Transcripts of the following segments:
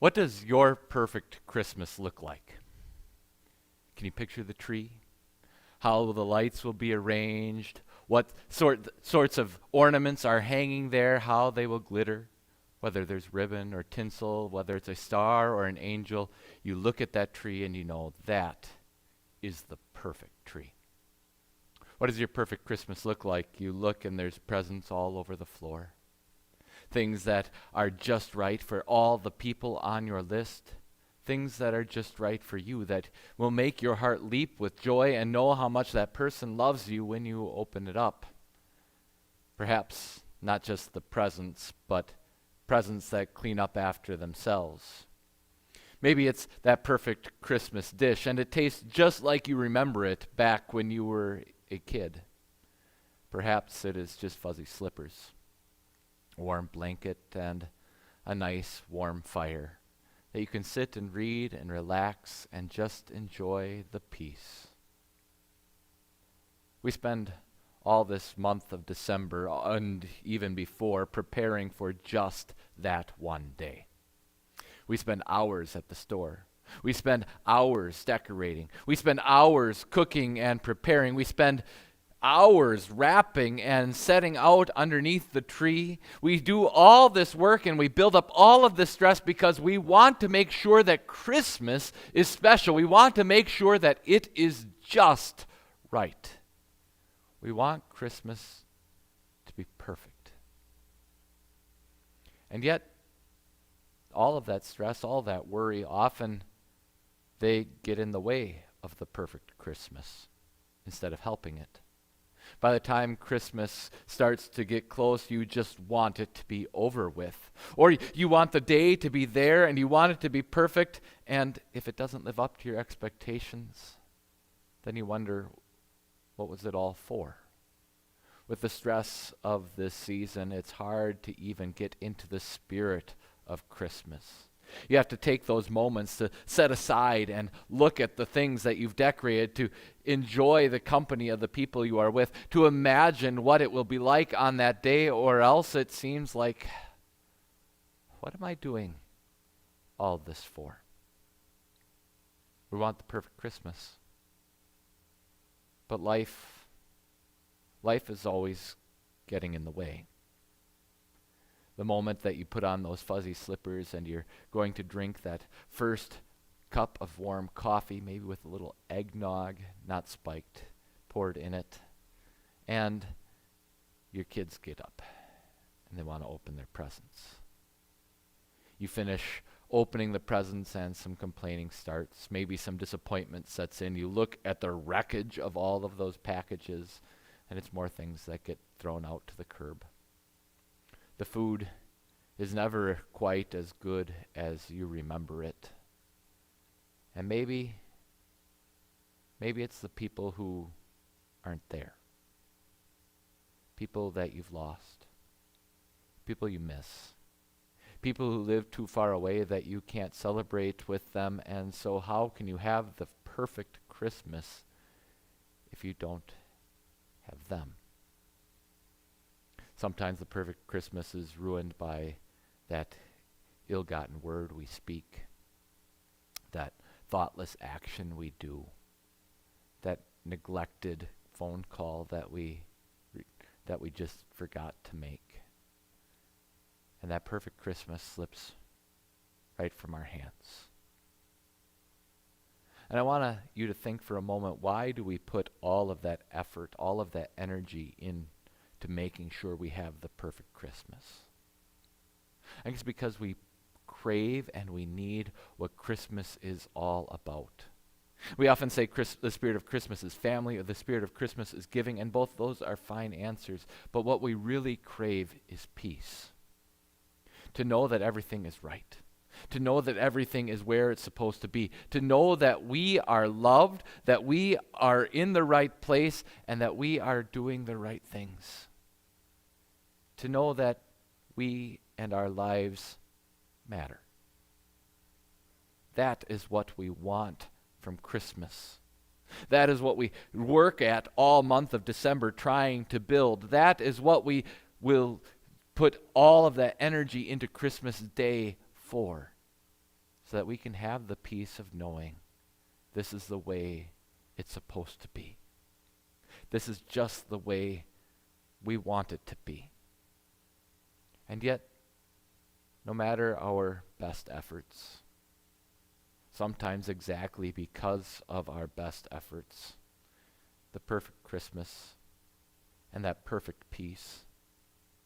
What does your perfect Christmas look like? Can you picture the tree? How the lights will be arranged? What sorts of ornaments are hanging there? How they will glitter? Whether there's ribbon or tinsel, whether it's a star or an angel, you look at that tree and you know that is the perfect tree. What does your perfect Christmas look like? You look and there's presents all over the floor. Things that are just right for all the people on your list. Things that are just right for you, that will make your heart leap with joy and know how much that person loves you when you open it up. Perhaps not just the presents, but presents that clean up after themselves. Maybe it's that perfect Christmas dish, and it tastes just like you remember it back when you were a kid. Perhaps it is just fuzzy slippers, a warm blanket, and a nice warm fire that you can sit and read and relax and just enjoy the peace. We spend all this month of December and even before preparing for just that one day. We spend hours at the store. We spend hours decorating. We spend hours cooking and preparing. We spend hours wrapping and setting out underneath the tree. We do all this work and we build up all of this stress because we want to make sure that Christmas is special. We want to make sure that it is just right. We want Christmas to be perfect. And yet, all of that stress, all that worry, often they get in the way of the perfect Christmas instead of helping it. By the time Christmas starts to get close, you just want it to be over with. Or you want the day to be there and you want it to be perfect, and if it doesn't live up to your expectations, then you wonder, what was it all for? With the stress of this season, it's hard to even get into the spirit of Christmas. You have to take those moments to set aside and look at the things that you've decorated, to enjoy the company of the people you are with, to imagine what it will be like on that day, or else it seems like, what am I doing all this for? We want the perfect Christmas. But life is always getting in the way. The moment that you put on those fuzzy slippers and you're going to drink that first cup of warm coffee, maybe with a little eggnog, not spiked, poured in it, and your kids get up and they want to open their presents. You finish opening the presents and some complaining starts. Maybe some disappointment sets in. You look at the wreckage of all of those packages, and it's more things that get thrown out to the curb. The food is never quite as good as you remember it. And maybe it's the people who aren't there. People that you've lost. People you miss. People who live too far away that you can't celebrate with them. And so how can you have the perfect Christmas if you don't have them? Sometimes the perfect Christmas is ruined by that ill-gotten word we speak, that thoughtless action we do, that neglected phone call that we just forgot to make. And that perfect Christmas slips right from our hands. And I want you to think for a moment, why do we put all of that effort, all of that energy into making sure we have the perfect Christmas? I think it's because we crave and we need what Christmas is all about. We often say the spirit of Christmas is family, or the spirit of Christmas is giving, and both those are fine answers. But what we really crave is peace. To know that everything is right. To know that everything is where it's supposed to be. To know that we are loved, that we are in the right place, and that we are doing the right things. To know that we and our lives matter. That is what we want from Christmas. That is what we work at all month of December trying to build. That is what we will put all of that energy into Christmas Day for. so that we can have the peace of knowing this is the way it's supposed to be. This is just the way we want it to be. And yet, no matter our best efforts, sometimes exactly because of our best efforts, the perfect Christmas and that perfect peace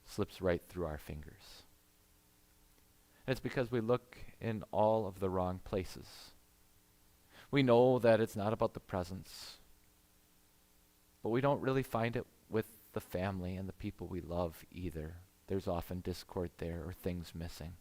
slips right through our fingers. And it's because we look in all of the wrong places. We know that it's not about the presents, but we don't really find it with the family and the people we love either. There's often discord there or things missing.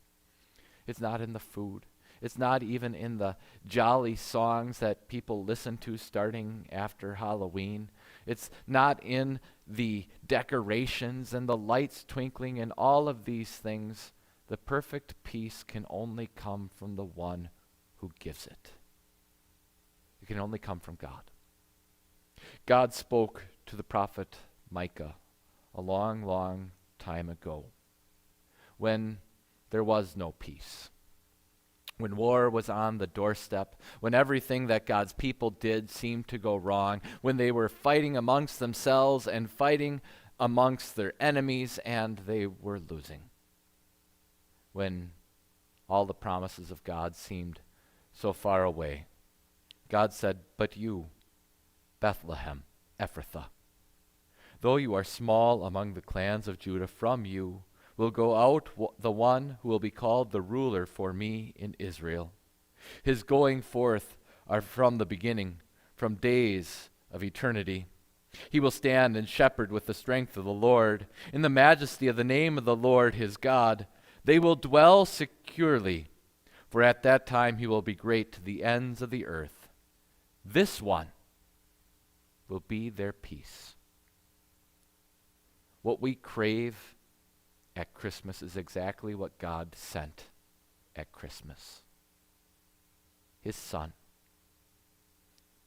It's not in the food. It's not even in the jolly songs that people listen to starting after Halloween. It's not in the decorations and the lights twinkling and all of these things. The perfect peace can only come from the one who gives it. It can only come from God. God spoke to the prophet Micah a long, long time ago when there was no peace, when war was on the doorstep, when everything that God's people did seemed to go wrong, when they were fighting amongst themselves and fighting amongst their enemies and they were losing, when all the promises of God seemed so far away. God said, "But you, Bethlehem, Ephrathah, though you are small among the clans of Judah, from you will go out the one who will be called the ruler for me in Israel. His going forth are from the beginning, from days of eternity. He will stand and shepherd with the strength of the Lord, in the majesty of the name of the Lord his God. They will dwell securely, for at that time he will be great to the ends of the earth. This one will be their peace." What we crave at Christmas is exactly what God sent at Christmas. His Son,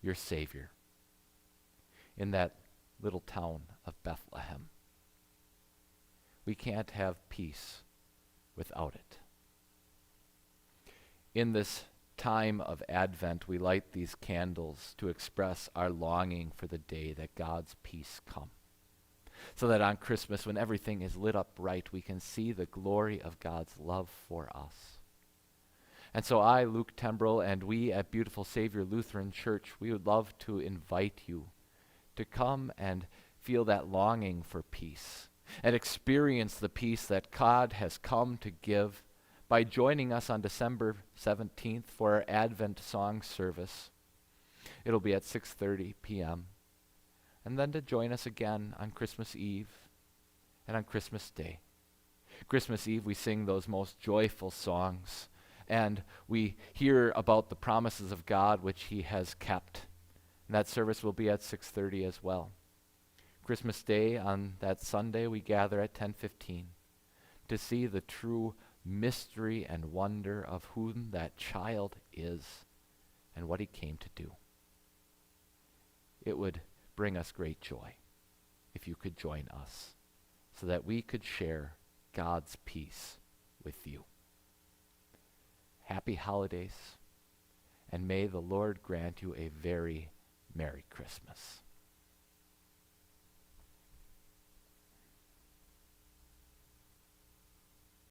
your Savior, in that little town of Bethlehem. We can't have peace without it. In this time of Advent, we light these candles to express our longing for the day that God's peace come. So that on Christmas, when everything is lit up bright, we can see the glory of God's love for us. And so I, Luke Tembrell, and we at Beautiful Savior Lutheran Church, we would love to invite you to come and feel that longing for peace and experience the peace that God has come to give by joining us on December 17th for our Advent song service. It'll be at 6:30 p.m. And then to join us again on Christmas Eve and on Christmas Day. Christmas Eve, we sing those most joyful songs, and we hear about the promises of God which he has kept. And that service will be at 6:30 as well. Christmas Day, on that Sunday, we gather at 10:15 to see the true mystery and wonder of whom that child is and what he came to do. It would bring us great joy if you could join us so that we could share God's peace with you. Happy holidays, and may the Lord grant you a very Merry Christmas.